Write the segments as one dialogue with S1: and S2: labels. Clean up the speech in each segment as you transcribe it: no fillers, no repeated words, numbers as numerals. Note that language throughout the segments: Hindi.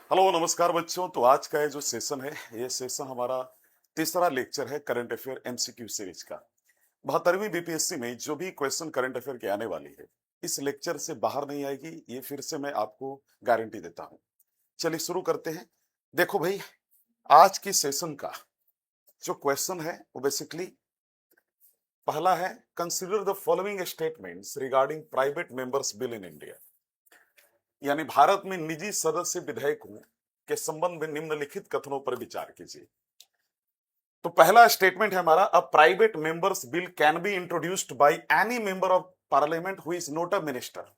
S1: हेलो नमस्कार बच्चों। तो आज का ये जो सेशन है, ये सेशन हमारा तीसरा लेक्चर है करंट अफेयर एमसीक्यू सीरीज का। 72वीं बीपीएससी में जो भी क्वेश्चन करंट अफेयर के आने वाली है, इस लेक्चर से बाहर नहीं आएगी, ये फिर से मैं आपको गारंटी देता हूं। चलिए शुरू करते हैं। देखो भाई, आज की सेशन का जो क्वेश्चन है वो बेसिकली पहला है, consider the following statements regarding private members bill in India. यानी भारत में निजी सदस्य विधेयकों के संबंध में निम्नलिखित कथनों पर विचार कीजिए। तो पहला स्टेटमेंट है हमारा, a private members bill can be introduced by any member of parliament who is not a minister,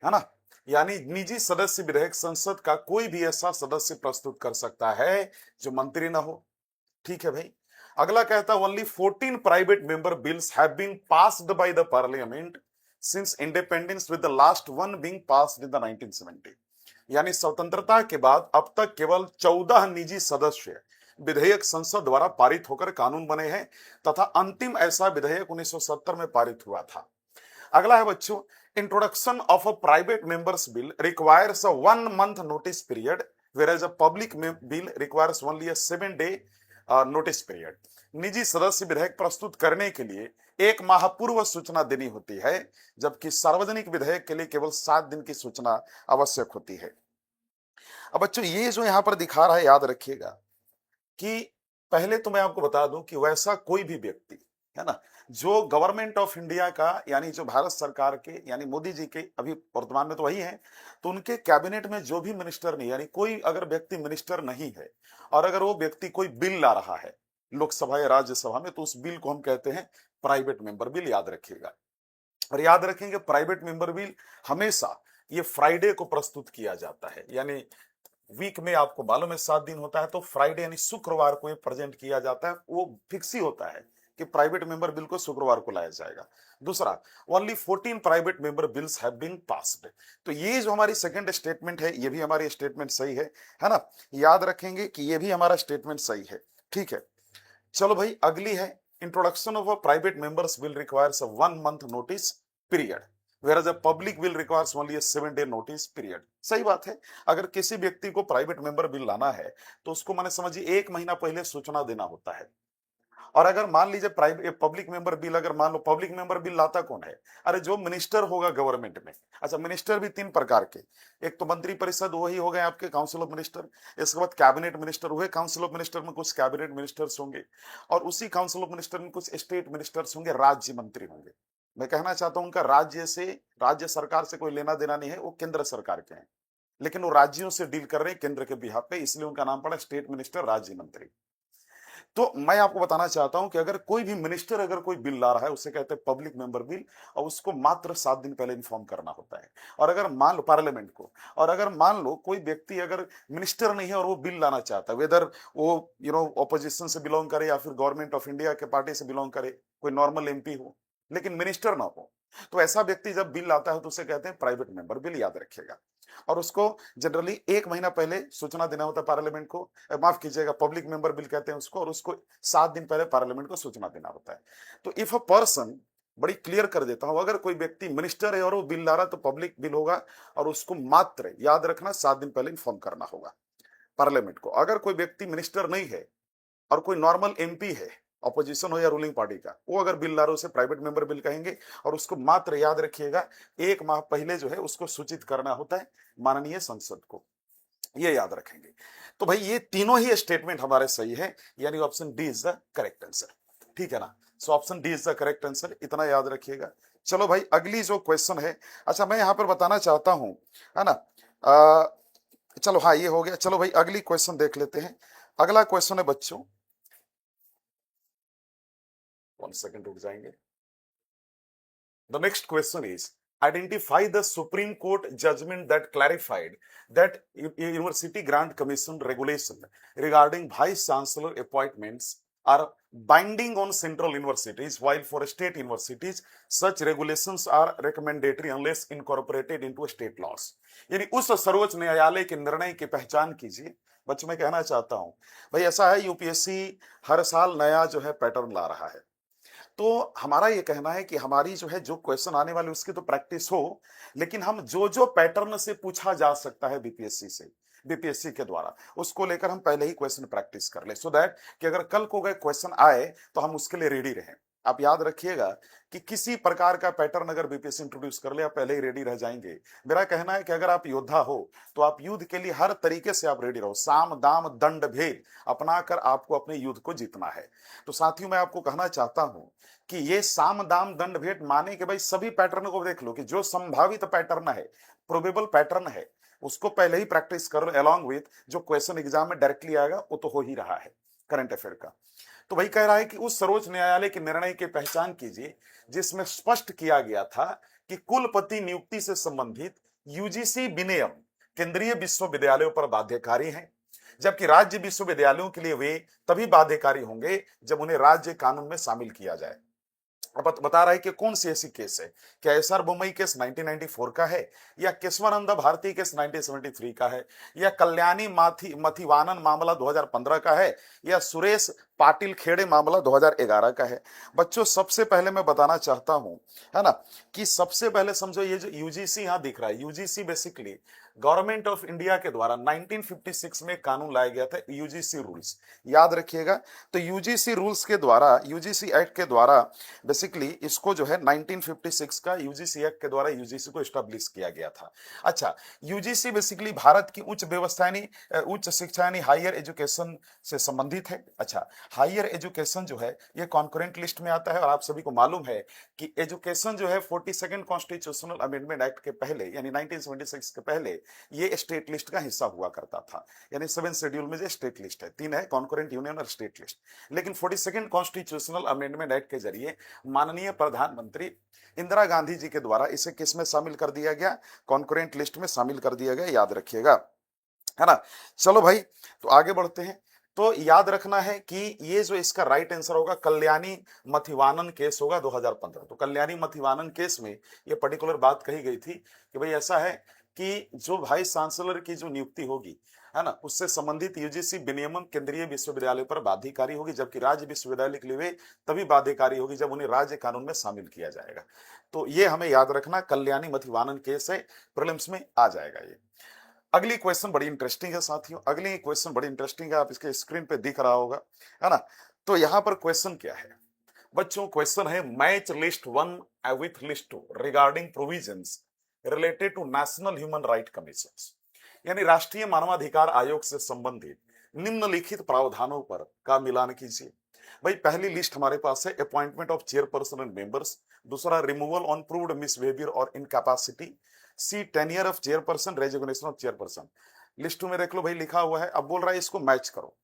S1: है ना। यानी निजी सदस्य विधेयक संसद का कोई भी ऐसा सदस्य प्रस्तुत कर सकता है जो मंत्री ना हो। ठीक है भाई। अगला कहता है, only 14 private member bills have been passed by the parliament since independence with the last one being passed in the 1970। यानी स्वतंत्रता के बाद अब तक केवल 14 निजी सदस्य विधेयक संसद द्वारा पारित होकर कानून बने हैं तथा अंतिम ऐसा विधेयक 1970 में पारित हुआ था। अगला है बच्चों, introduction of a private members bill requires a 1 month notice period whereas a public bill requires only a 7 day notice period. निजी सदस्य विधेयक प्रस्तुत करने के लिए 1 माह पूर्व सूचना देनी होती है, जबकि सार्वजनिक विधेयक के लिए केवल 7 दिन की सूचना आवश्यक होती है। अब बच्चों, ये जो यहाँ पर दिखा रहा है, याद रखिएगा कि पहले तो मैं आपको बता दूं कि वैसा कोई भी व्यक्ति, है ना, जो गवर्नमेंट ऑफ इंडिया का यानी जो भारत सरकार के यानी मोदी जी के अभी वर्तमान में तो वही है, तो उनके कैबिनेट में जो भी मिनिस्टर नहीं, यानी कोई अगर व्यक्ति मिनिस्टर नहीं है और अगर वो व्यक्ति कोई बिल ला रहा है लोकसभा या राज्यसभा में, तो उस बिल को हम कहते हैं प्राइवेट मेंबर बिल। याद रखिएगा। और याद रखेंगे, प्राइवेट मेंबर बिल हमेशा ये फ्राइडे को प्रस्तुत किया जाता है। यानी वीक में आपको मालूम है 7 दिन होता है, तो फ्राइडे यानी शुक्रवार को ये प्रेजेंट किया जाता है। वो फिक्स ही होता है कि प्राइवेट मेंबर बिल को शुक्रवार को लाया जाएगा। दूसरा, only 14 private member bills have been passed. तो ये जो हमारी सेकंड स्टेटमेंट है, ये भी हमारी स्टेटमेंट सही है ना। याद रखेंगे कि ये भी हमारा स्टेटमेंट सही है। ठीक है। चलो भाई, अगली है, introduction of a private members bill requires a 1 month notice period whereas a public bill requires only a 7 day notice period। सही बात है। अगर किसी व्यक्ति को प्राइवेट मेंबर बिल लाना है तो उसको माने समझिए 1 महीना पहले सूचना देना होता है। और अगर मान लीजिए प्राइवेट पब्लिक मेंबर बिल, अगर मान लो पब्लिक मेंबर बिल लाता कौन है, अरे जो मिनिस्टर होगा गवर्नमेंट में। अच्छा, मिनिस्टर भी 3 प्रकार के, एक तो मंत्री परिषद, वही हो गए आपके काउंसिल ऑफ मिनिस्टर। इसके बाद कैबिनेट मिनिस्टर हुए, काउंसिल ऑफ मिनिस्टर में कुछ कैबिनेट मिनिस्टर्स होंगे, और उसी काउंसिल ऑफ मिनिस्टर में कुछ स्टेट मिनिस्टर्स होंगे, राज्य मंत्री होंगे। मैं कहना चाहता हूं, उनका राज्य सरकार से कोई लेना देना नहीं है, वो केंद्र सरकार के हैं, लेकिन वो राज्यों से डील कर रहे हैं केंद्र के बिहाफ पे, इसलिए उनका नाम पड़ा स्टेट मिनिस्टर, राज्य मंत्री। तो मैं आपको बताना चाहता हूं कि अगर कोई भी मिनिस्टर अगर कोई बिल ला रहा है, उसे कहते हैं पब्लिक मेंबर बिल, और उसको मात्र 7 दिन पहले इन्फॉर्म करना होता है। और अगर मान लो पार्लियामेंट को, और अगर मान लो कोई व्यक्ति अगर मिनिस्टर नहीं है और वो बिल लाना चाहता है, वेदर वो ऑपोजिशन से बिलोंग करे या फिर गवर्नमेंट ऑफ इंडिया के पार्टी से बिलोंग करे, कोई नॉर्मल एमपी हो लेकिन मिनिस्टर ना हो, तो ऐसा व्यक्ति जब बिल लाता है तो उसे कहते हैं प्राइवेट मेंबर बिल। याद रखिएगा। और उसको जनरली 1 महीना पहले सूचना देना होता है पार्लियामेंट को, माफ कीजिएगा, पब्लिक मेंबर बिल कहते हैं उसको, और उसको 7 दिन पहले पार्लियामेंट को सूचना देना होता है। तो इफ अ पर्सन, बड़ी क्लियर कर देता हूं, अगर कोई व्यक्ति मिनिस्टर है और वो बिल ला रहा है तो पब्लिक बिल होगा, और उसको मात्र याद रखना 7 दिन पहले इन्फॉर्म करना होगा पार्लियामेंट को। अगर कोई व्यक्ति मिनिस्टर नहीं है और कोई नॉर्मल एमपी है, ऑपोजिशन हो या रूलिंग पार्टी का, वो अगर बिल ला रहा है उसे प्राइवेट मेंबर बिल कहेंगे, और उसको मात्र याद रखिएगा 1 माह पहले जो है उसको सूचित करना होता है माननीय संसद को। ये याद रखेंगे। तो भाई ये तीनों ही स्टेटमेंट हमारे सही है, यानी option D is the correct answer. ठीक है ना। So option D is the correct answer, इतना याद रखिएगा। चलो भाई, अगली जो क्वेश्चन है, अच्छा मैं यहां पर बताना चाहता हूं, है ना। चलो हाँ, ये हो गया। चलो भाई, अगली क्वेश्चन देख लेते हैं। अगला क्वेश्चन है बच्चों, 1 सेकंड रुक जाएंगे। The next question is, identify the Supreme Court judgment that clarified that University Grant Commission regulation regarding vice chancellor appointments are binding on central universities, while for state universities such regulations are recommendatory unless incorporated into state laws। यानी उस सर्वोच्च न्यायालय के निर्णय की पहचान कीजिए। बच्चों, मैं कहना चाहता हूं भाई, ऐसा है यूपीएससी हर साल नया जो है पैटर्न ला रहा है। तो हमारा ये कहना है कि हमारी जो है जो क्वेश्चन आने वाले उसकी तो प्रैक्टिस हो, लेकिन हम जो जो पैटर्न से पूछा जा सकता है बीपीएससी से, बीपीएससी के द्वारा, उसको लेकर हम पहले ही क्वेश्चन प्रैक्टिस कर ले, सो दैट कि अगर कल को गए क्वेश्चन आए तो हम उसके लिए रेडी रहें। आप याद रखिएगा कि किसी प्रकार का पैटर्न अगर बीपीएससी इंट्रोड्यूस कर ले, आप पहले ही रेडी रह जाएंगे। मेरा कहना है कि अगर आप योद्धा हो तो आप युद्ध के लिए हर तरीके से आप रेडी रहो, साम दाम दंड भेद अपनाकर आपको अपने युद्ध को जीतना है। तो साथियों, मैं आपको कहना चाहता हूं कि ये साम दाम दंड भेद माने कि भाई सभी पैटर्न को देख लो कि जो संभावित पैटर्न है, प्रोबेबल पैटर्न है, उसको पहले ही प्रैक्टिस करो अलोंग विथ जो क्वेश्चन एग्जाम में डायरेक्टली आएगा, वो तो हो ही रहा है करंट अफेयर का। तो वही कह रहा है कि उस सर्वोच्च न्यायालय के निर्णय की पहचान कीजिए जिसमें स्पष्ट किया गया था कि कुलपति नियुक्ति से संबंधित यूजीसी विनियम केंद्रीय विश्वविद्यालयों पर बाध्यकारी हैं, जबकि राज्य विश्वविद्यालयों के लिए वे तभी बाध्यकारी होंगे जब उन्हें राज्य कानून में शामिल किया जाए। अब बता रहा है कि कौन सी ऐसी केस है, क्या एसआर बोमई केस 1994 का है, या केशवानंदा भारती केस 1973 का है, या कल्याणी मथिवानन मामला 2015 का है, या सुरेश पाटिल खेड़े मामला 2011 का है। बच्चों, सबसे पहले मैं बताना चाहता हूं, है ना, कि सबसे पहले समझो ये जो यूजीसी यहां दिख रहा है, UGC basically government of India के द्वारा 1956 में कानून लाया गया था, यूजीसी रूल्स, याद रखिएगा। तो यूजीसी रूल्स के द्वारा, यूजीसी एक्ट के द्वारा बेसिकली इसको जो है 1956 का यूजीसी एक्ट के द्वारा यूजीसी को एस्टैब्लिश किया गया था। अच्छा, यूजीसी बेसिकली भारत की उच्च व्यवस्था यानी उच्च शिक्षा यानी हायर एजुकेशन से संबंधित है। अच्छा, हायर एजुकेशन जो है ये कॉन्करेंट लिस्ट में आता है, और आप सभी को मालूम है कि एजुकेशन जो है 42nd कॉन्स्टिट्यूशनल अमेंडमेंट एक्ट के पहले यानी 1976 के पहले ये स्टेट लिस्ट का हिस्सा हुआ करता था, यानी 7 शेड्यूल में जो स्टेट लिस्ट है, 3 है, कॉन्करेंट यूनियन और स्टेट लिस्ट। लेकिन 42nd कॉन्स्टिट्यूशनल अमेंडमेंट एक्ट के जरिए माननीय प्रधानमंत्री इंदिरा गांधी जी के द्वारा इसे किस में शामिल कर दिया गया, कॉन्करेंट लिस्ट में शामिल कर दिया गया, याद रखिएगा, है ना। चलो भाई, तो आगे बढ़ते हैं। तो याद रखना है कि ये जो इसका राइट आंसर होगा कल्याणी मथिवानन केस होगा 2015। तो कल्याणी मथिवानन केस में ये पर्टिकुलर बात कही गई थी कि भाई ऐसा है कि जो वाइस चांसलर की जो नियुक्ति होगी, है ना, उससे संबंधित यूजीसी विनियमन केंद्रीय विश्वविद्यालय पर बाध्यकारी होगी, जबकि राज्य विश्वविद्यालय के लिए वे तभी बाध्यकारी होगी जब उन्हें राज्य कानून में शामिल किया जाएगा। तो ये हमें याद रखना, कल्याणी मथिवानन केस है, प्रीलिम्स में आ जाएगा ये। अगली क्वेश्चन बड़ी इंटरेस्टिंग है साथियों, अगली क्वेश्चन बड़ी इंटरेस्टिंग है, आप इसके स्क्रीन पे दिख रहा होगा, है ना। तो यहां पर क्वेश्चन क्या है बच्चों, क्वेश्चन है match list 1 with list 2 regarding provisions related to national human right commission, यानी राष्ट्रीय मानवाधिकार आयोग से संबंधित निम्नलिखित प्रावधानों पर का मिलान कीजिए। भाई, पहली लिस्ट हमारे पास है appointment of chairperson and members, दूसरा रिमूवल ऑन प्रूव्ड मिसबिहेवियर और incapacity, C tenure of chairperson, resignation of chairperson. List 2 में देख लो भाई लिखा हुआ है, अब बोल रहा है इसको मैच करो।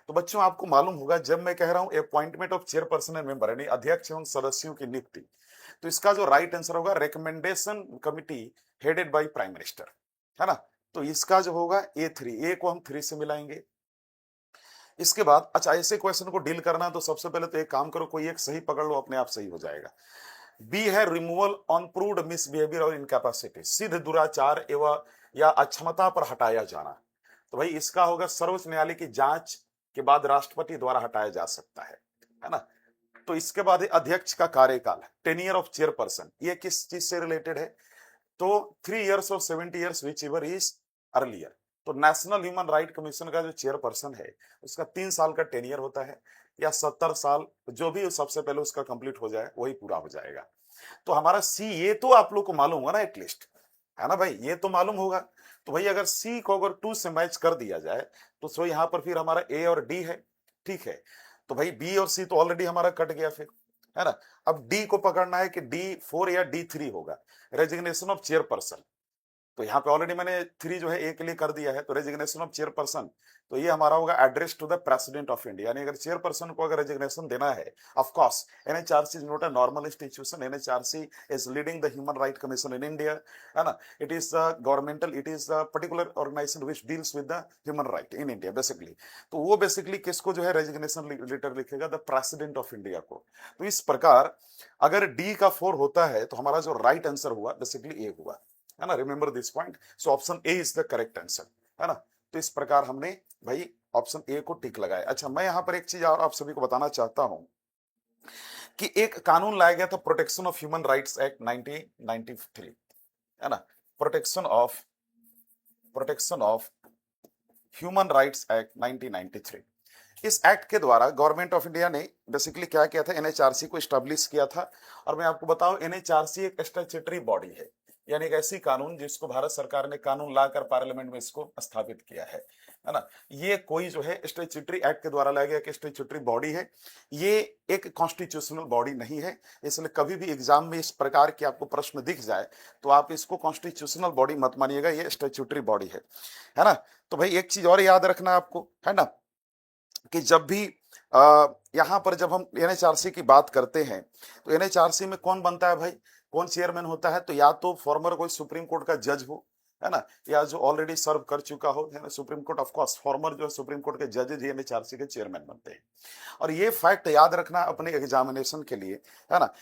S1: तो बच्चों, आपको मालूम होगा जब मैं कह रहा हूं appointment of chairperson and member यानी अध्यक्ष एवं सदस्यों की नियुक्ति, तो इसका जो राइट आंसर होगा recommendation committee headed by prime minister, है ना। तो इसका जो होगा A3, ए को हम 3 से मिलाएंगे। इसके बाद अच्छा, ऐसे क्वेश्चन को डील करना तो सबसे पहले तो एक काम करो, कोई एक सही पकड़ लो, अपने आप सही हो जाएगा। बी है रिमूवल ऑन प्रूव्ड मिसबिहेवियर और इनकैपेसिटी, सिद्ध दुराचार एवं या अक्षमता पर हटाया जाना। तो भाई इसका होगा सर्वोच्च न्यायालय की जांच के बाद राष्ट्रपति द्वारा हटाया जा सकता है ना। तो इसके बाद अध्यक्ष का कार्यकाल, टेन्योर ऑफ चेयरपर्सन, ये किस चीज से रिलेटेड है, तो 3 years और 70 years which ever is earlier. तो नेशनल ह्यूमन राइट कमीशन का जो चेयरपर्सन है उसका 3 साल का टेनियर होता है, या 70 साल, जो भी सबसे पहले उसका कंप्लीट हो जाए वही पूरा हो जाएगा। तो हमारा सी, ये तो आप लोग को मालूम होगा ना एटलीस्ट, है ना भाई, ये तो मालूम होगा। तो भाई अगर सी को अगर 2 से मैच कर दिया जाए तो सो यहाँ पर फिर हमारा ए और डी है, ठीक है। तो भाई बी और सी तो ऑलरेडी हमारा कट गया फिर, है ना। अब डी को पकड़ना है कि D4 या D3 होगा, रेजिग्नेशन ऑफ चेयरपर्सन। तो यहाँ पे ऑलरेडी मैंने 3 जो है ए के लिए कर दिया है, तो रेजिग्नेशन ऑफ चेयरपर्सन, तो ये हमारा होगा address to the president of India, यानी अगर चेयरपर्सन को अगर रेजिग्नेशन देना है, of course NHRC is not a normal institution, NHRC is leading the human right commission in India, है ना। It is governmental, it is the particular organisation which deals with the human right in India basically. तो वो बेसिकली किसको जो है रेजिग्नेशन लेटर लिखेगा, द प्रेसिडेंट ऑफ इंडिया को। तो इस प्रकार अगर डी का 4 होता है तो हमारा जो राइट आंसर हुआ बेसिकली ए हुआ, है ना। Remember this point, so option A is the correct answer, है ना। तो इस प्रकार हमने भाई ऑप्शन ए को टिक लगाया। अच्छा, मैं यहां पर एक चीज और आप सभी को बताना चाहता हूं कि एक कानून लाया गया था, protection of human rights act 1993, है ना। Protection of human rights act 1993। इस एक्ट के द्वारा गवर्नमेंट ऑफ इंडिया ने बेसिकली क्या किया था, एनएचआरसी को स्टैब्लिश किया था। और मैं आपको बताऊं, एनएचआरसी एक स्टैट्यूटरी बॉडी है, यानी एक ऐसी कानून जिसको भारत सरकार ने कानून लाकर पार्लियामेंट में इसको स्थापित किया है ना। ये कोई जो है स्टैट्यूटरी एक्ट के द्वारा लाया गया एक स्टैट्यूटरी बॉडी है, ये एक कॉन्स्टिट्यूशनल बॉडी नहीं है। इसलिए कभी भी एग्जाम में इस प्रकार के आपको प्रश्न दिख जाए तो आप इसको कॉन्स्टिट्यूशनल बॉडी मत मानिएगा, ये स्टैट्यूटरी बॉडी है ना। तो भाई एक चीज और याद रखना आपको, है ना, कि जब भी यहाँ पर जब हम एनएचआरसी की बात करते हैं तो एनएचआरसी में कौन बनता है भाई, कौन चेयरमैन होता है, तो या तो फॉर्मर कोई सुप्रीम कोर्ट का जज हो, है ना, या जो ऑलरेडी सर्व कर चुका हो, है ना, supreme court. Of course farmer जो है सुप्रीम कोर्ट के जजेज एनएचआरसी के चेयरमैन बनते हैं। और ये फैक्ट याद रखना अपने एग्जामिनेशन के लिए, है ना।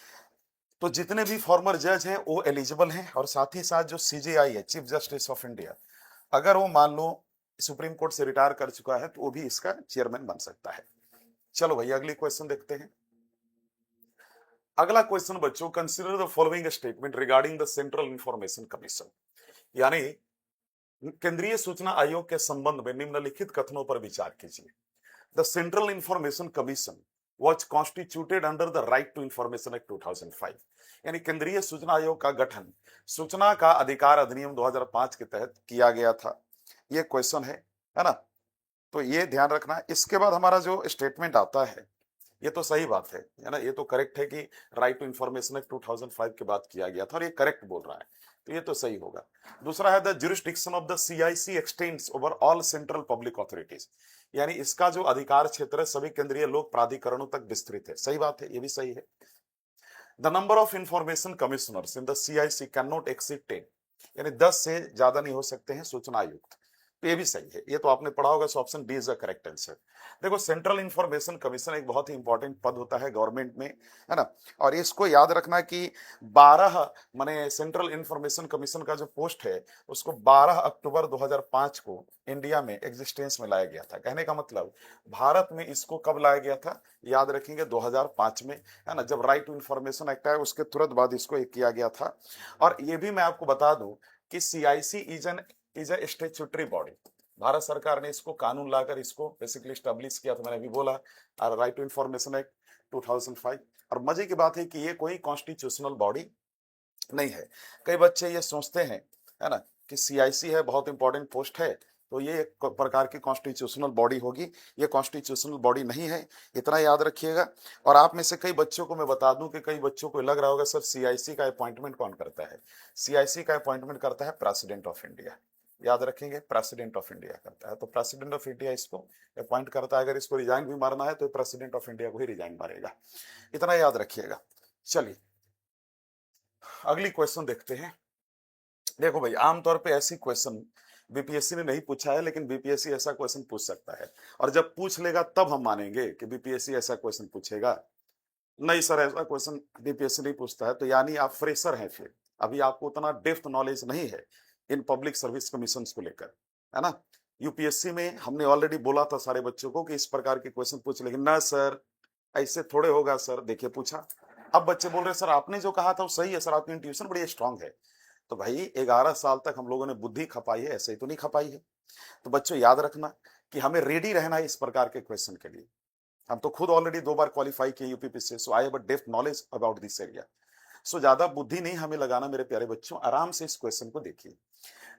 S1: तो जितने भी फॉर्मर जज हैं वो एलिजिबल हैं, और साथ ही साथ जो सीजेआई है, चीफ जस्टिस ऑफ इंडिया, अगर वो मान लो सुप्रीम कोर्ट से रिटायर कर चुका है तो वो भी इसका चेयरमैन बन सकता है। चलो भैया अगली क्वेश्चन देखते हैं। अगला क्वेश्चन बच्चों, consider the following statement regarding the central information commission, यानी केंद्रीय सूचना आयोग के संबंध में निम्नलिखित कथनों पर विचार कीजिए। The central information commission was constituted under the right to information act 2005, यानी केंद्रीय सूचना आयोग का गठन सूचना का अधिकार अधिनियम 2005 के तहत किया गया था। ये क्वेश्चन है ना, तो ये ध्यान रखना। इसके बाद हमारा जो स्टेटमेंट आता है ये तो सही बात है ना, ये तो करेक्ट है कि राइट टू इंफॉर्मेशन एक्ट 2005 के बाद किया गया था, और ये करेक्ट बोल रहा है, तो ये तो सही होगा। दूसरा है, the jurisdiction of the CIC x tends over all central public authorities, यानी इसका जो अधिकार क्षेत्र है सभी केंद्रीय लोक प्राधिकरणों तक विस्तृत है। सही बात है, ये भी सही है। The number of information commissioners in the CIC can not exceed 10, यानी 10 से ज्यादा नहीं हो सकते हैं सूचना आयुक्त, तो ये भी सही है, ये तो आपने पढ़ा होगा। So option D is the correct answer. देखो सेंट्रल इंफॉर्मेशन कमीशन एक बहुत ही इंपॉर्टेंट पद होता है गवर्नमेंट में, है ना, और इसको याद रखना कि 12 माने सेंट्रल इंफॉर्मेशन कमीशन का जो पोस्ट है उसको 12 अक्टूबर 2005 को इंडिया में एग्जिस्टेंस में लाया गया था। कहने का मतलब भारत में इसको कब लाया गया था, याद रखेंगे 2005 में, है ना, जब राइट टू इंफॉर्मेशन एक्ट आया उसके तुरंत बाद इसको किया गया था। और ये भी मैं आपको बता दूं कि CIC is a statutory body, Bharat सरकार ने इसको कानून लाकर इसको बेसिकली स्टैब्लिश किया था, मैंने अभी बोला, राइट टू इंफॉर्मेशन एक्ट 2005। और मजे की बात है कि ये कोई कॉन्स्टिट्यूशनल बॉडी नहीं है। कई बच्चे ये सोचते हैं, है ना, कि सीआईसी है बहुत इंपॉर्टेंट पोस्ट है तो ये एक प्रकार की कॉन्स्टिट्यूशनल बॉडी होगी, ये कॉन्स्टिट्यूशनल बॉडी नहीं है, इतना याद रखिएगा। और आप में से कई बच्चों को मैं बता दूं कि कई बच्चों को लग रहा होगा सर सीआईसी का अपॉइंटमेंट कौन करता है, सीआईसी का अपॉइंटमेंट करता है प्रेसिडेंट ऑफ इंडिया, याद रखेंगे प्रेसिडेंट ऑफ इंडिया करता है। तो प्रेसिडेंट ऑफ इंडिया इसको अपॉइंट करता है, अगर इसको रिजाइन भी मारना है तो प्रेसिडेंट ऑफ इंडिया को ही रिजाइन मारेगा, इतना याद रखिएगा। चलिए अगली क्वेश्चन देखते हैं। देखो भाई आमतौर पे ऐसी क्वेश्चन बीपीएससी ने नहीं पूछा है, लेकिन बीपीएससी ऐसा क्वेश्चन पूछ सकता है, और जब पूछ लेगा तब हम मानेंगे कि बीपीएससी ऐसा क्वेश्चन पूछेगा। नहीं सर ऐसा क्वेश्चन बीपीएससी नहीं पूछता है तो यानी आप फ्रेशर हैं, फिर अभी आपको उतना डेप्थ नॉलेज नहीं है इन पब्लिक सर्विस कमीशन को लेकर, है ना। यूपीएससी में हमने ऑलरेडी बोला था सारे बच्चों को कि इस प्रकार के क्वेश्चन पूछ, लेकिन ना सर ऐसे थोड़े होगा सर, देखिए पूछा। अब बच्चे बोल रहे सर आपने जो कहा था वो सही है सर, आपकी इंट्यूशन बड़ी स्ट्रांग है। तो भाई 11 साल तक हम लोगों ने बुद्धि खपाई है, ऐसे ही तो नहीं खपाई है। तो बच्चों याद रखना कि हमें रेडी रहना है इस प्रकार के क्वेश्चन के लिए। हम तो खुद ऑलरेडी 2 बार क्वालिफाई किए यूपीपी से, so I have a depth knowledge about this area. So ज्यादा बुद्धि नहीं हमें लगाना मेरे प्यारे बच्चों, आराम से इस क्वेश्चन को देखिए।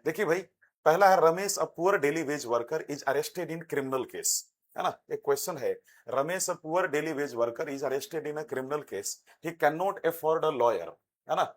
S1: देखिए भाई पहला है, Ramesh a poor daily veg worker is arrested in criminal case, है ना। एक क्वेश्चन है, Ramesh a poor daily veg worker is arrested in a criminal case, he can not afford a lawyer, है ना,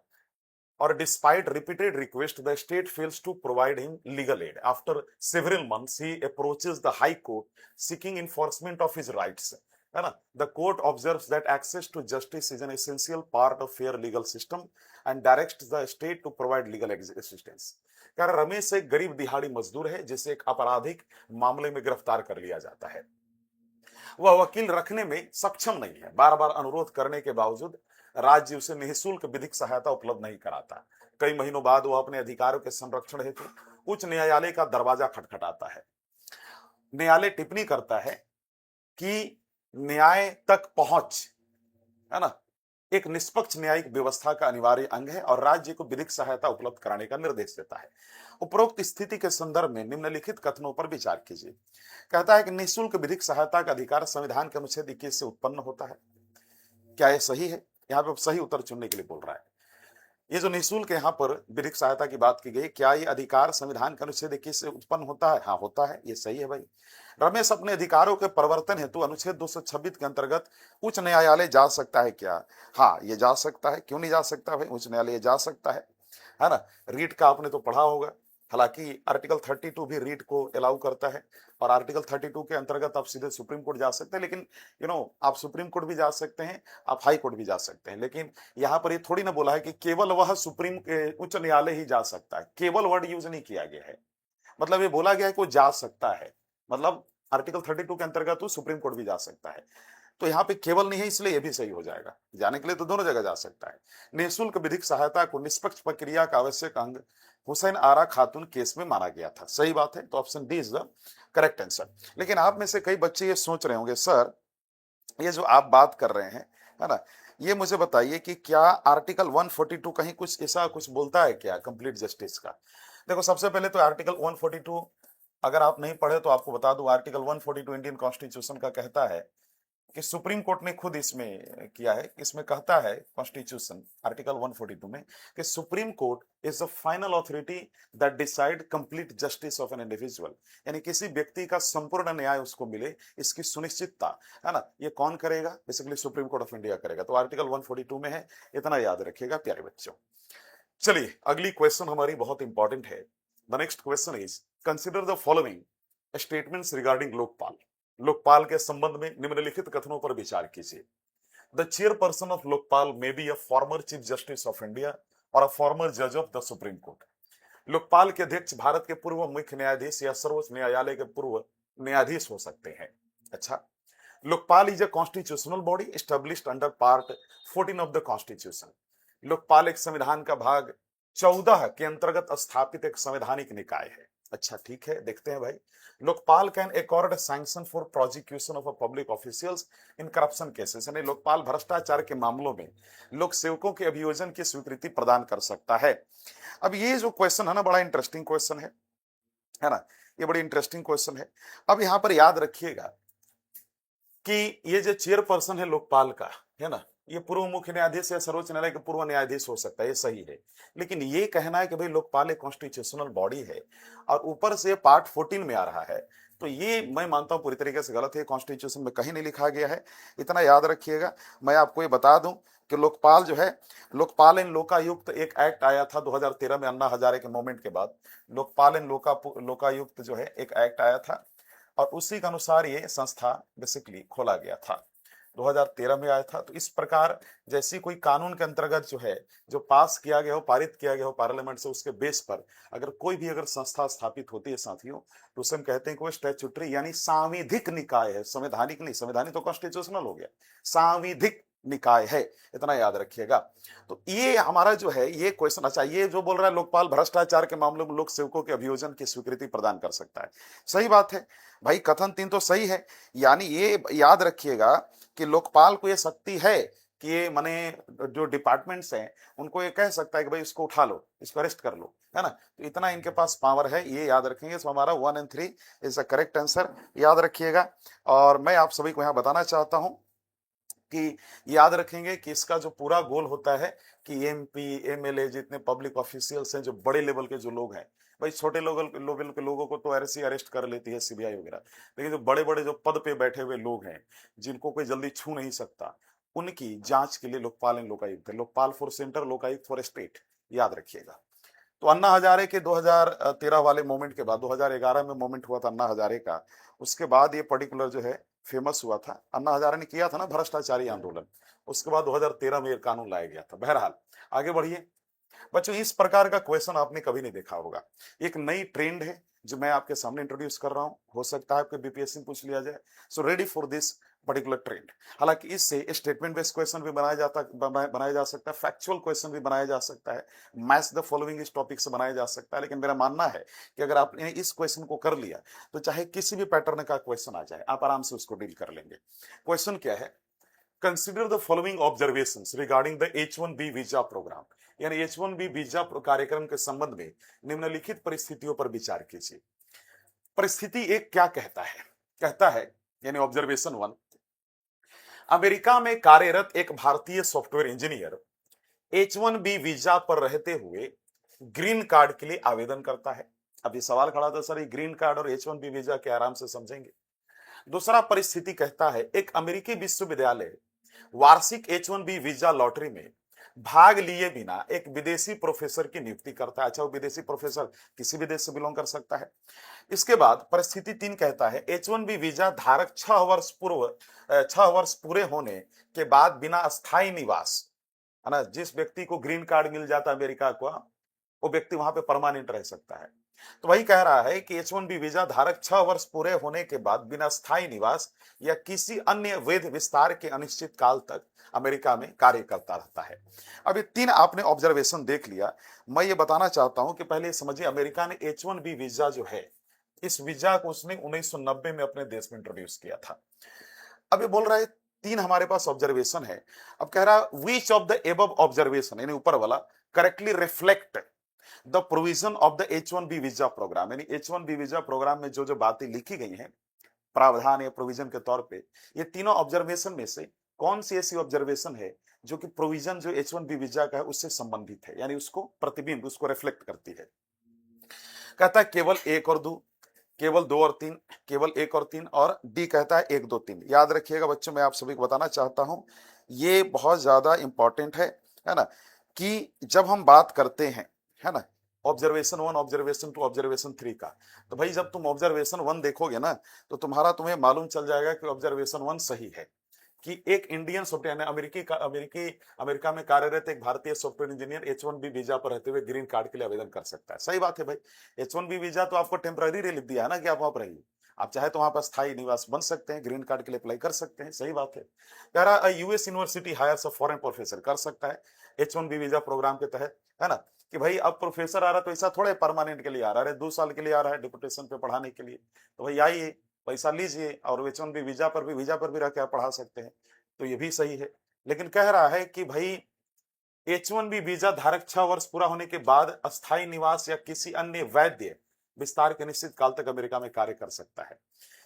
S1: और despite repeated request the state fails to provide him legal aid. After several months he approaches the high court seeking enforcement of his rights, है ना। The court observes that access to justice is an essential part of fair legal system and directs the state to provide legal assistance. कह रहा रमेश एक गरीब दिहाड़ी मजदूर है जिसे एक आपराधिक मामले में गिरफ्तार कर लिया जाता है, वह वकील रखने में सक्षम नहीं है, बार बार अनुरोध करने के बावजूद राज्य उसे निःशुल्क विधिक सहायता उपलब्ध नहीं कराता। कई महीनों बाद वह अपने अधिकारों के संरक्षण हेतु उच्च न्यायालय का दरवाजा खटखटाता है। न्यायालय टिप्पणी करता है कि न्याय तक पहुंच, है ना, एक निष्पक्ष न्यायिक व्यवस्था का अनिवार्य अंग है और राज्य को विधिक सहायता उपलब्ध कराने का निर्देश देता है। उपरोक्त स्थिति के संदर्भ में निम्नलिखित कथनों पर विचार कीजिए। कहता है कि निःशुल्क विधिक सहायता का अधिकार संविधान के अनुच्छेद 21 से उत्पन्न होता है। क्या यह सही है? यहाँ पे सही उत्तर चुनने के लिए बोल रहा है। ये जो निःशुल्क यहाँ पर विधिक सहायता की बात की गई, क्या ये अधिकार संविधान के अनुच्छेद 21 से उत्पन्न होता है? हाँ, होता है। ये सही है भाई। रमेश अपने अधिकारों के परिवर्तन हेतु अनुच्छेद 226 के अंतर्गत उच्च न्यायालय जा सकता है क्या? हाँ, ये जा सकता है। क्यों नहीं जा सकता भाई? उच्च न्यायालय जा सकता है ना। रीट का आपने तो पढ़ा होगा। हालांकि आर्टिकल 32 भी रीट को अलाउ करता है और आर्टिकल 32 के अंतर्गत आप सीधे सुप्रीम कोर्ट जा सकते हैं। लेकिन आप सुप्रीम कोर्ट भी जा सकते हैं, आप हाई कोर्ट भी जा सकते हैं। लेकिन यहाँ पर ये थोड़ी ना बोला है कि केवल वह सुप्रीम उच्च न्यायालय ही जा सकता है। केवल वर्ड यूज नहीं किया गया है, मतलब ये बोला गया है कि वो जा सकता है, मतलब आर्टिकल 32 के अंतर्गत वो सुप्रीम कोर्ट भी जा सकता है। तो यहाँ पे केवल नहीं है, इसलिए ये भी सही हो जाएगा। जाने के लिए तो दोनों जगह जा सकता है। निःशुल्क विधिक सहायता को निष्पक्ष प्रक्रिया का आवश्यक अंग हुसैन आरा खातून केस में माना गया था। सही बात है, तो option D is the correct answer. लेकिन आप में से कई बच्चे ये सोच रहे होंगे, सर ये जो आप बात कर रहे हैं, है ना, ये मुझे बताइए कि क्या आर्टिकल 142 कहीं कुछ ऐसा कुछ बोलता है क्या कंप्लीट जस्टिस का? देखो, सबसे पहले तो आर्टिकल 142 अगर आप नहीं पढ़े तो आपको बता दूं, आर्टिकल 142 इंडियन कॉन्स्टिट्यूशन का कहता है कि सुप्रीम कोर्ट ने खुद इसमें किया है। इसमें कहता है कॉन्स्टिट्यूशन आर्टिकल 142 में कि supreme court is the final authority that decide complete justice of an individual. यानी किसी व्यक्ति का संपूर्ण न्याय उसको मिले, इसकी सुनिश्चितता, है ना, ये कौन करेगा? Basically supreme court of India करेगा। तो आर्टिकल 142 में है, इतना याद रखिएगा प्यारे बच्चों। चलिए, अगली क्वेश्चन हमारी बहुत इंपॉर्टेंट है। The next question is consider the following statements regarding Lokpal. Lokpal के संबंध में निम्नलिखित कथनों पर विचार कीजिए। The chairperson of Lokpal may be a former chief justice of India और अ फॉर्मर जज of the supreme court. Lokpal के अध्यक्ष भारत के पूर्व मुख्य न्यायाधीश या सर्वोच्च न्यायालय के पूर्व न्यायाधीश हो सकते हैं। अच्छा, Lokpal is a constitutional body established under part 14 of the constitution. Lokpal एक संविधान का भाग 14 के अंतर्गत स्थापित एक संवैधानिक निकाय है। अच्छा, ठीक है, देखते हैं भाई। Lokpal can accord sanction for prosecution of a public officials in corruption cases. यानी लोकपाल भ्रष्टाचार के मामलों में लोक सेवकों के अभियोजन की स्वीकृति प्रदान कर सकता है। अब ये जो क्वेश्चन है ना, बड़ा इंटरेस्टिंग क्वेश्चन है ना, ये बड़ी इंटरेस्टिंग क्वेश्चन है। अब यहां पर याद रखिएगा कि ये जो चेयरपर्सन है लोकपाल का, है ना, ये पूर्व मुख्य न्यायाधीश या सर्वोच्च न्यायालय के पूर्व न्यायाधीश हो सकता है, ये सही है। लेकिन ये कहना है कि भाई लोकपाल एक कॉन्स्टिट्यूशनल बॉडी है और ऊपर से पार्ट 14 में आ रहा है, तो ये मैं मानता हूं पूरी तरीके से गलत है। कॉन्स्टिट्यूशन में कहीं नहीं लिखा गया है, इतना याद रखिएगा। मैं आपको ये बता दूं कि लोकपाल जो है, लोकपाल एंड लोकायुक्त एक एक्ट आया था 2013 में, अन्ना हजारे के मूवमेंट के बाद लोकपाल एंड लोकायुक्त जो है एक एक्ट आया था और उसी के अनुसार ये संस्था बेसिकली खोला गया था। 2013 में आया था। तो इस प्रकार जैसी कोई कानून के अंतर्गत जो है, जो पास किया गया हो, पारित किया गया हो पार्लियामेंट से, उसके बेस पर अगर कोई भी अगर संस्था स्थापित होती है साथियों, तो उसे हम कहते हैं कि वो स्टैट्यूटरी यानी सांविधिक निकाय है। संवैधानिक नहीं, संवैधानिक तो कॉन्स्टिट्यूशनल हो गया, सांविधिक निकाय है, इतना याद रखिएगा। तो ये हमारा जो है ये क्वेश्चन। अच्छा, ये जो बोल रहा है लोकपाल भ्रष्टाचार के मामलों में लोक सेवकों के अभियोजन की स्वीकृति प्रदान कर सकता है, सही बात है भाई। कथन 3 तो सही है। यानी ये याद रखिएगा कि लोकपाल को ये शक्ति है कि ये माने जो डिपार्टमेंट्स हैं उनको ये कह सकता है कि भाई इसको उठा लो, इसको अरेस्ट कर लो, है ना। तो इतना इनके पास पावर है, ये याद रखेंगे। तो हमारा 1 और 3 इज द करेक्ट आंसर, याद रखिएगा। और मैं आप सभी को यहाँ बताना चाहता हूँ कि याद रखेंगे कि इसका जो पूरा गोल होता है कि एमपी एमएलए जितने पब्लिक ऑफिशियल्स हैं, जो बड़े लेवल के जो लोग हैं, भाई छोटे लेवल के लोगों को तो ऐसे अरेस्ट कर लेती है सीबीआई वगैरह, लेकिन जो बड़े बड़े जो पद पे बैठे हुए लोग हैं जिनको कोई जल्दी छू नहीं सकता, उनकी जांच के लिए लोकपाल एंड लोकायुक्त है। Lokpal for centre, Lokayukta for state, याद रखिएगा। तो अन्ना हजारे के 2013 वाले मोमेंट के बाद 2011 में मोमेंट हुआ था अन्ना हजारे का, उसके बाद ये पर्टिकुलर जो है फेमस हुआ था। अन्ना हजारे ने किया था ना भ्रष्टाचारी आंदोलन, उसके बाद 2013 में ये कानून लाया गया था। बहरहाल आगे बढ़िए बच्चों, इस प्रकार का क्वेश्चन आपने कभी नहीं देखा होगा। एक नई ट्रेंड है जो मैं आपके सामने इंट्रोड्यूस कर रहा हूं, हो सकता है आपके बीपीएससी में पूछ लिया जाए। So ready for this particular trend. हालांकि इससे स्टेटमेंट बेस्ड क्वेश्चन भी बनाया जा सकता है, फैक्चुअल क्वेश्चन भी बनाया जा सकता है, मैच द फॉलोइंग इस टॉपिक से बनाया जा सकता है। लेकिन मेरा मानना है कि अगर आपने इस क्वेश्चन को कर लिया तो चाहे किसी भी पैटर्न का क्वेश्चन आ जाए, आप आराम से उसको डील कर लेंगे। क्वेश्चन क्या है consider the following observations regarding the H1B visa programme, यानी H1B वीजा कार्यक्रम के संबंध में निम्नलिखित परिस्थितियों पर विचार कीजिए। परिस्थिति एक क्या कहता है? कहता है, यानी ऑब्जर्वेशन वन, अमेरिका में कार्यरत एक भारतीय सॉफ्टवेयर इंजीनियर H1B वीजा पर रहते हुए ग्रीन कार्ड के लिए आवेदन करता है। अब ये सवाल खड़ा था, सर ये ग्रीन कार्ड और H1B वीजा के आराम से समझेंगे। दूसरा परिस्थिति कहता है, एक अमेरिकी विश्वविद्यालय वार्षिक H1B वीजा लॉटरी में भाग लिए बिना एक विदेशी प्रोफेसर की नियुक्ति करता है। अच्छा, वो विदेशी प्रोफेसर किसी भी देश से बिलोंग कर सकता है। इसके बाद परिस्थिति तीन कहता है, H1B वीजा धारक 6 वर्ष पूरे होने के बाद बिना स्थायी निवास, है ना, जिस व्यक्ति को ग्रीन कार्ड मिल जाता है अमेरिका को, वो व्यक्ति वहां पे परमानेंट रह सकता है। तो वही कह रहा है कि H1B वीजा धारक 6 वर्ष पूरे होने के बाद बिना स्थायी निवास या किसी अन्य वैध विस्तार के अनिश्चित काल तक अमेरिका में कार्य करता रहता है। अब ये तीन आपने ऑब्जर्वेशन देख लिया। मैं ये बताना चाहता हूं कि पहले समझिए, अमेरिका ने H1B वीजा जो है, इस वीजा को उसने 1990 में अपने देश में इंट्रोड्यूस किया था। अब ये बोल रहा है तीन हमारे पास ऑब्जर्वेशन है। अब कह रहा है which of the above observation, यानी ऊपर वाला, correctly reflect the provision of the H1B visa programme, यानी H1B वीजा प्रोग्राम में जो जो बातें लिखी गई हैं प्रावधान या प्रोविजन के तौर पे, ये तीनों ऑब्जर्वेशन में से कौन सी ऐसी ऑब्जर्वेशन है जो कि प्रोविजन जो H1B वीजा का है उससे संबंधित है, यानी उसको प्रतिबिंब, उसको रिफ्लेक्ट करती है। कहता है केवल एक और दो, केवल दो और तीन, केवल एक और तीन, और डी कहता है एक दो तीन। याद रखिएगा बच्चों, मैं आप सभी को बताना चाहता हूं, ये बहुत ज्यादा इंपॉर्टेंट है ना, कि जब हम बात करते हैं, है ना, observation one, observation two, observation three का, तो भाई जब तुम ऑब्जर्वेशन वन देखोगे ना, तो तुम्हें मालूम चल जाएगा कि ऑब्जर्वेशन वन सही है, कि एक इंडियन सॉफ्टवेयर, अमेरिका में कार्यरत एक भारतीय सॉफ्टवेयर इंजीनियर H1B वीजा पर रहते हुए ग्रीन कार्ड के लिए आवेदन कर सकता है। सही बात है भाई, H1B वीजा तो आपको टेम्पररी रिलीफ दिया है ना, कि आप वहां पर रहिए, आप चाहे तो वहां पर स्थायी निवास बन सकते हैं, ग्रीन कार्ड के लिए अप्लाई कर सकते हैं। सही बात है। कह रहा है US university hires a foreign professor, कर सकता है H1B वीजा प्रोग्राम के तहत, है ना, कि भाई अब प्रोफेसर आ रहा है तो ऐसा थोड़े परमानेंट के लिए आ रहा है, 2 साल के लिए आ रहा है डिपुटेशन पे पढ़ाने के लिए, तो भाई आइए, पैसा लीजिए, और H1B वीजा पर भी रह के आप पढ़ा सकते हैं, तो ये भी सही है। लेकिन कह रहा है कि भाई H1B वीजा धारक 6 वर्ष पूरा होने के बाद अस्थायी निवास या किसी अन्य वैध विस्तार के निश्चित काल तक अमेरिका में कार्य कर सकता है।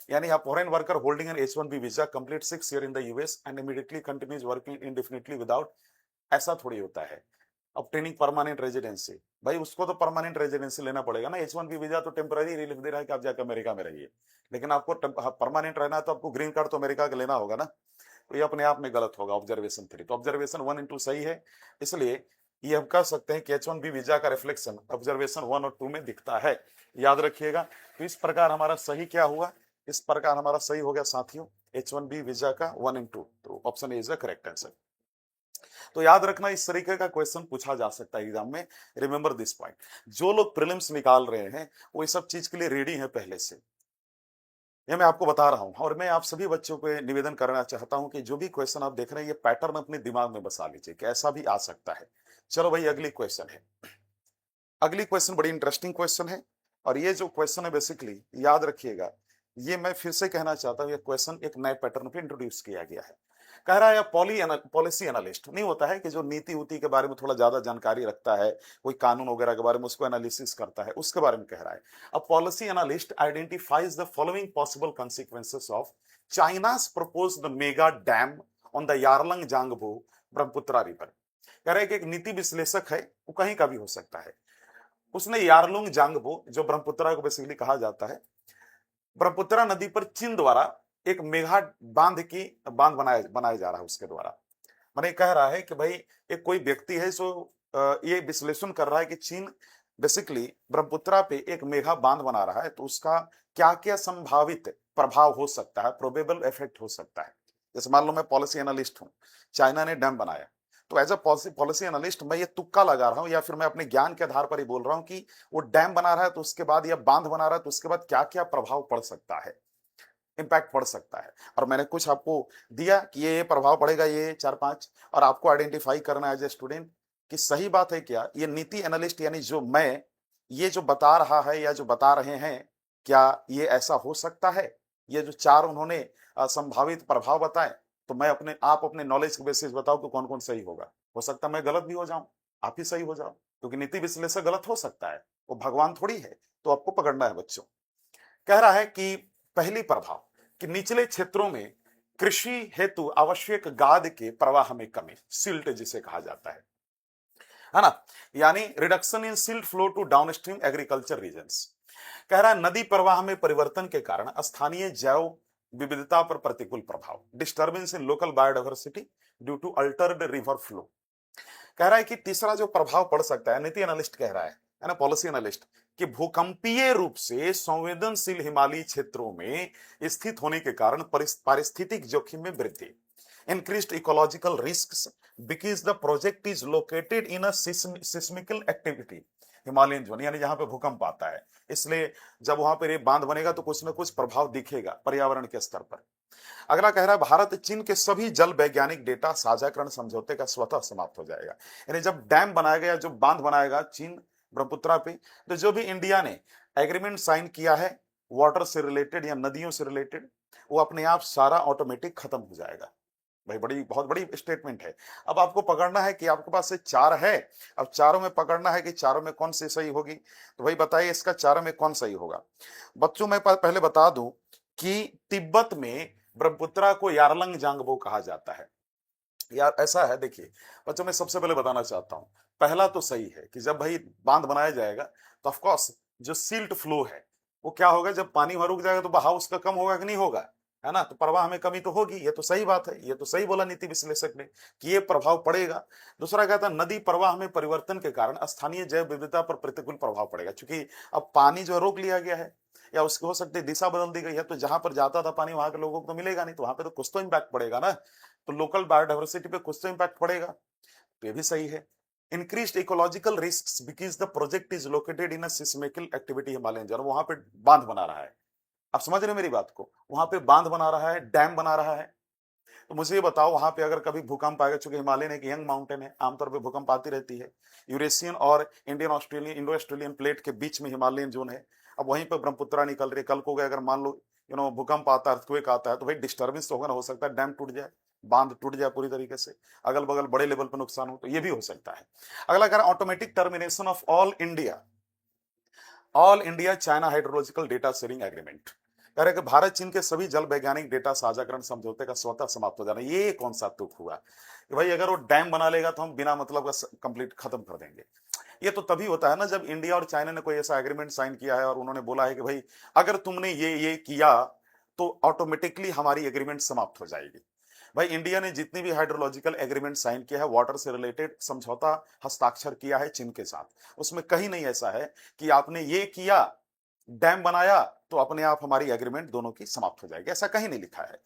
S1: यानी a foreign worker holding an H1B visa completes 6 years in the US and immediately continues working indefinitely without, ऐसा थोड़ी होता है। obtaining permanent residency, भाई उसको तो परमानेंट रेजिडेंसी लेना पड़ेगा ना। H1B वीजा तो टेम्पररी रिलीफ दे रहा है कि आप जाकर अमेरिका में रहिए, लेकिन आपको परमानेंट रहना है तो आपको ग्रीन कार्ड तो अमेरिका का लेना होगा ना, तो ये अपने आप में गलत होगा ऑब्जर्वेशन थ्री। तो ऑब्जर्वेशन वन इंटू सही है, इसलिए ये हम कह सकते हैं कि H1B वीजा का रिफ्लेक्शन ऑब्जर्वेशन वन और टू में दिखता है। याद रखिएगा। तो इस प्रकार हमारा सही क्या हुआ, इस प्रकार हमारा सही हो गया साथियों H1B वीजा का 1 and 2, तो option A is the correct answer. तो याद रखना, इस तरीके का क्वेश्चन पूछा जा सकता है एग्जाम में। रिमेंबर दिस पॉइंट, जो लोग प्रीलिम्स निकाल रहे हैं वो इस सब चीज के लिए रेडी हैं पहले से, ये मैं आपको बता रहा हूं। और मैं आप सभी बच्चों को निवेदन करना चाहता हूं कि जो भी क्वेश्चन आप देख रहे हैं ये पैटर्न अपने दिमाग में बसा लीजिए कि ऐसा भी आ सकता है। चलो भाई अगली क्वेश्चन है, अगली क्वेश्चन बड़ी इंटरेस्टिंग क्वेश्चन है, और ये जो क्वेश्चन है बेसिकली याद रखिएगा, ये मैं फिर से कहना चाहता हूं, ये क्वेश्चन एक नए पैटर्न पे इंट्रोड्यूस किया गया है। कह रहा है पॉलिसी एनालिस्ट नहीं होता है कि जो नीति उति के बारे में थोड़ा ज्यादा जानकारी रखता है, कोई कानून वगैरह के बारे में उसको एनालिसिस करता है, उसके बारे में कह रहा है। A policy analyst identifies the following possible consequences of China's proposed mega dam on the Yarlung Zangbo Brahmaputra river. कह रहा है कि एक नीति विश्लेषक है, वो कहीं का भी हो सकता है, उसने यारलुंग जांगबो, जो ब्रह्मपुत्रा को बेसिकली कहा जाता है, ब्रह्मपुत्रा नदी पर चीन द्वारा एक मेगा बांध बनाया जा रहा है उसके द्वारा। मैंने कह रहा है कि भाई एक कोई व्यक्ति है जो ये विश्लेषण कर रहा है कि चीन बेसिकली ब्रह्मपुत्रा पे एक मेगा बांध बना रहा है, तो उसका क्या क्या संभावित प्रभाव हो सकता है, प्रोबेबल इफेक्ट हो सकता है। जैसे मान लो मैं पॉलिसी एनालिस्ट हूं, चाइना ने डैम बनाया, तो एज अ पॉलिसी एनालिस्ट मैं ये तुक्का लगा रहा हूं या फिर मैं अपने ज्ञान के आधार पर ही बोल रहा हूं कि वो डैम बना रहा है तो उसके बाद या बांध बना रहा है तो उसके बाद क्या क्या प्रभाव पड़ सकता है, इंपैक्ट पड़ सकता है। और मैंने कुछ आपको दिया कि ये प्रभाव पड़ेगा, ये 4-5, और आपको आइडेंटिफाई करना है एज ए स्टूडेंट कि सही बात है क्या, ये नीति एनालिस्ट यानी जो मैं ये जो बता रहा है या जो बता रहे हैं, क्या ये ऐसा हो सकता है, ये जो 4 उन्होंने संभावित प्रभाव बताए, तो मैं आप अपने नॉलेज के बेसिस बताओ कि कौन कौन सही होगा। हो सकता है मैं गलत भी हो जाऊं, आप ही सही हो जाओ, क्योंकि नीति विश्लेषक गलत हो सकता है, वो भगवान थोड़ी है। तो आपको पकड़ना है बच्चों। कह रहा है कि पहली प्रभाव कि निचले क्षेत्रों में कृषि हेतु आवश्यक गाद के प्रवाह में कमी, सिल्ट जिसे कहा जाता है ना, यानी reduction in silt flow to downstream agriculture regions. कह रहा है नदी प्रवाह में परिवर्तन के कारण स्थानीय जैव विविधता पर प्रतिकूल प्रभाव, disturbance in local biodiversity due to altered river flow. कह रहा है कि तीसरा जो प्रभाव पड़ सकता है, नीति एनालिस्ट कह रहा है ना, पॉलिसी एनालिस्ट, कि भूकंपीय रूप से संवेदनशील हिमालयी क्षेत्रों में स्थित होने के कारण पारिस्थितिक जोखिम में वृद्धि, increased ecological risks because the project is located in a seismical activity Himalayan zone, यानी जहां पे भूकंप आता है, इसलिए जब वहां पर ये बांध बनेगा तो कुछ ना कुछ प्रभाव दिखेगा पर्यावरण के स्तर पर। अगला कह रहा है भारत चीन के सभी जल वैज्ञानिक डेटा साझाकरण समझौते का स्वतः समाप्त हो जाएगा। यानी जब डैम बनाएगा या जो बांध बनाएगा चीन ब्रह्मपुत्रा पे, तो जो भी इंडिया ने एग्रीमेंट साइन किया है वाटर से रिलेटेड या नदियों से रिलेटेड, वो अपने आप सारा ऑटोमेटिक खत्म हो जाएगा। भाई बहुत बड़ी स्टेटमेंट है। अब आपको पकड़ना है कि आपके पास से चार है, अब चारों में पकड़ना है कि चारों में कौन सी सही होगी। तो भाई बताइए इसका चारों में कौन सही होगा। बच्चों मैं पहले बता दूं कि तिब्बत में ब्रह्मपुत्रा को यारलंग जांगबो कहा जाता है। यार ऐसा है, देखिए बच्चों मैं सबसे पहले बताना चाहता हूं, पहला तो सही है कि जब भाई बांध बनाया जाएगा तो ऑफकोर्स जो सिल्ट फ्लो है वो क्या होगा, जब पानी वहां रुक जाएगा तो बहाव उसका कम होगा कि नहीं होगा, है ना, तो प्रवाह में कमी तो होगी। ये तो सही बात है, ये तो सही बोला नीति विश्लेषक ने कि ये प्रभाव पड़ेगा। दूसरा कहता है नदी प्रवाह में परिवर्तन के कारण स्थानीय जैव विविधता पर प्रतिकूल प्रभाव पड़ेगा, क्योंकि अब पानी जो रोक लिया गया है या उसकी हो सकती है दिशा बदल दी गई है, तो जहां पर जाता था पानी वहां के लोगों को तो मिलेगा नहीं, तो वहां पे तो कुछ तो इम्पैक्ट पड़ेगा ना, तो लोकल बायोडाइवर्सिटी पे कुछ तो इम्पैक्ट पड़ेगा। तो ये भी सही है। Increased ecological risks because the project is located in a seismical activity Himalayan zone, वहां पे बांध बना रहा है। आप समझ रहे हो मेरी बात को, वहां पे बांध बना रहा है, डैम बना रहा है। तो मुझे ये बताओ वहां पे अगर कभी भूकंप आएगा, चूंकि हिमालयन एक यंग माउंटेन है, आमतौर पे भूकंप आती रहती है, यूरेशियन और Indian Australian Indo Australian plate के बीच में हिमालयन जोन है। अब वहीं पर ब्रह्मपुत्रा निकल रही है, कल को अगर मान लो भूकंप आता है, अर्थक्वेक आता है, तो भाई डिस्टर्बेंस तो होगा ना, हो सकता है डैम टूट जाए, बांध टूट जाए पूरी तरीके से, अगल बगल बड़े लेवल पर नुकसान हो, तो ये भी हो सकता है। अगला कह रहा है automatic termination of all India China hydrological data sharing agreement. कह रहे कि भारत चीन के सभी जल वैज्ञानिक डेटा साझाकरण समझौते का स्वतः समाप्त हो जाना। ये कौन सा तुक हुआ कि भाई अगर वो डैम बना लेगा तो हम बिना मतलब का कंप्लीट खत्म कर देंगे। ये तो तभी होता है ना जब इंडिया और चाइना ने कोई ऐसा एग्रीमेंट साइन किया है और उन्होंने बोला है कि भाई अगर तुमने ये किया तो ऑटोमेटिकली हमारी एग्रीमेंट समाप्त हो जाएगी। भाई इंडिया ने जितनी भी हाइड्रोलॉजिकल एग्रीमेंट साइन किया है, वाटर से रिलेटेड समझौता हस्ताक्षर किया है चीन के साथ, उसमें कहीं नहीं ऐसा है कि आपने ये किया डैम बनाया तो अपने आप हमारी एग्रीमेंट दोनों की समाप्त हो जाएगी, ऐसा कहीं नहीं लिखा है।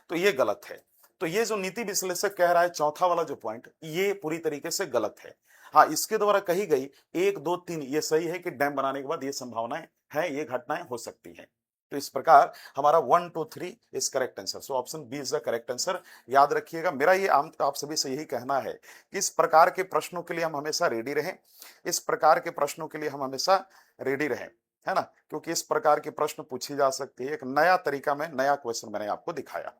S1: तो ये गलत है। तो ये जो नीति विश्लेषक कह रहा है चौथा वाला जो पॉइंट, ये पूरी तरीके से गलत है। हाँ, इसके द्वारा कही गई 1 2 3 ये सही है कि डैम बनाने के बाद ये संभावनाएं है, ये घटनाएं हो सकती हैं। तो इस प्रकार हमारा 1 2 3 is correct answer. So option B is the correct answer. याद रखिएगा, मेरा ये आप सभी से यही कहना है कि इस प्रकार के प्रश्नों के लिए हम हमेशा रेडी रहें, इस प्रकार के प्रश्नों के लिए हम हमेशा रेडी रहें, है ना, क्योंकि इस प्रकार के प्रश्न पूछी जा सकती है। एक नया तरीका में नया क्वेश्चन मैंने आपको दिखाया,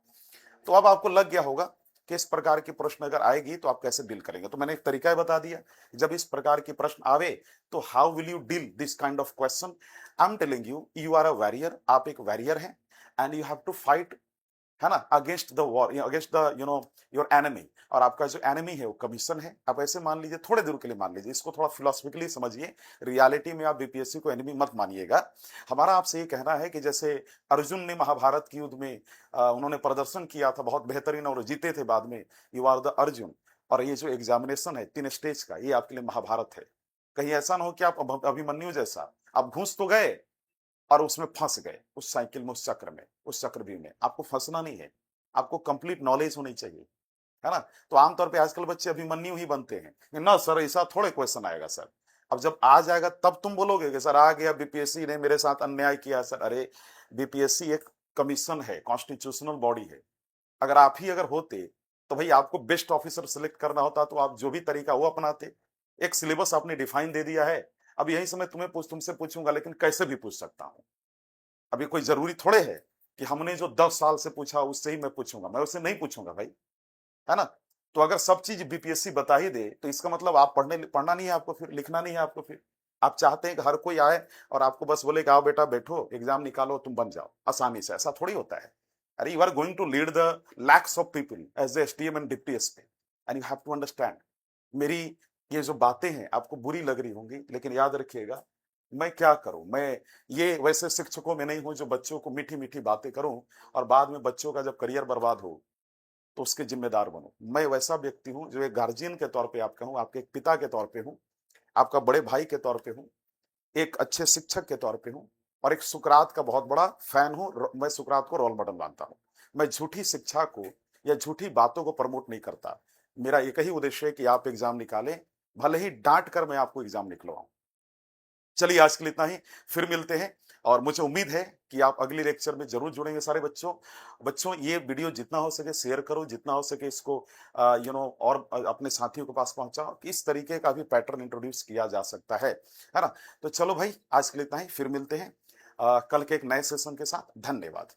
S1: तो अब आपको लग गया होगा कि इस प्रकार की प्रश्न अगर आएगी तो आप कैसे डील करेंगे। तो मैंने एक तरीका बता दिया, जब इस प्रकार की प्रश्न आवे तो how will you deal this kind of question. I am telling you, you are a warrior, आप एक वॉरियर हैं and you have to fight, है ना, against the war, against the your enemy. और आपका जो एनिमी है वो कमीशन है। आप ऐसे मान लीजिए, थोड़े दूर के लिए मान लीजिए, इसको थोड़ा फिलोसफिकली समझिए। रियलिटी में आप बीपीएससी को एनिमी मत मानिएगा। हमारा आपसे ये कहना है कि जैसे अर्जुन ने महाभारत के युद्ध में उन्होंने प्रदर्शन किया था बहुत बेहतरीन और जीते थे बाद में, यू आर द अर्जुन। और ये जो एग्जामिनेशन है 3 स्टेज का, ये आपके लिए महाभारत है। कहीं ऐसा ना हो कि आप अभिमन्यु जैसा आप घुस तो गए और उसमें फंस गए, उस साइकिल में, उस चक्र में, उस चक्रव्यूह में। आपको फंसना नहीं है, आपको कंप्लीट नॉलेज होनी चाहिए, है ना। तो आमतौर पे आजकल बच्चे अभिमन्यु ही बनते हैं ना, सर ऐसा थोड़े क्वेश्चन आएगा सर। अब जब आ जाएगा तब तुम बोलोगे कि सर आ गया, बीपीएससी ने मेरे साथ अन्याय किया सर। अरे बीपीएससी एक कमीशन है, कॉन्स्टिट्यूशनल बॉडी है। अगर आप ही अगर होते तो भाई आपको बेस्ट ऑफिसर सिलेक्ट करना होता तो आप जो भी तरीका वो अपनाते। एक सिलेबस आपने डिफाइन दे दिया है। अब यही समय तुमसे पूछूंगा, लेकिन कैसे भी पूछ सकता हूं। अभी कोई जरूरी थोड़े है कि हमने जो 10 साल से पूछा उससे ही मैं पूछूंगा, मैं उससे नहीं पूछूंगा भाई, है ना? तो अगर सब चीज बीपीएससी बता ही दे तो इसका मतलब आप पढ़ना नहीं है आपको, फिर लिखना नहीं है आपको। फिर आप चाहते हैं कि हर कोई आए और आपको बस बोले कि आओ बेटा बैठो एग्जाम निकालो तुम बन जाओ आसानी से, ऐसा थोड़ी होता है। अरे you are going to lead the lakhs of people as a SDM and deputy SP, and you have to understand. मेरी ये जो बातें हैं आपको बुरी लग रही होंगी, लेकिन याद रखिएगा मैं क्या करूं, मैं ये वैसे शिक्षकों में नहीं हूं जो बच्चों को मीठी मीठी बातें करूं और बाद में बच्चों का जब करियर बर्बाद हो तो उसके जिम्मेदार बनो। मैं वैसा व्यक्ति हूं जो एक गार्जियन के तौर पे आप कहूं, आपके एक पिता के तौर पे हूं, आपका बड़े भाई के तौर पे हूं, एक अच्छे शिक्षक के तौर पे हूं और एक सुकरात का बहुत बड़ा फैन हूं। मैं सुकरात को रोल मॉडल मानता हूं। मैं झूठी शिक्षा को या झूठी बातों को प्रमोट नहीं करता। मेरा एक ही उद्देश्य है कि आप एग्जाम निकालें, भले ही डांट कर मैं आपको एग्जाम निकलवाऊं। चलिए आज के लिए इतना ही, फिर मिलते हैं। और मुझे उम्मीद है कि आप अगली लेक्चर में जरूर जुड़ेंगे सारे बच्चों। बच्चों ये वीडियो जितना हो सके शेयर करो, जितना हो सके इसको और अपने साथियों के पास पहुंचाओ कि इस तरीके का भी पैटर्न इंट्रोड्यूस किया जा सकता है ना? तो चलो भाई आज के लिए इतना ही, फिर मिलते हैं कल के एक नए सेशन के साथ। धन्यवाद।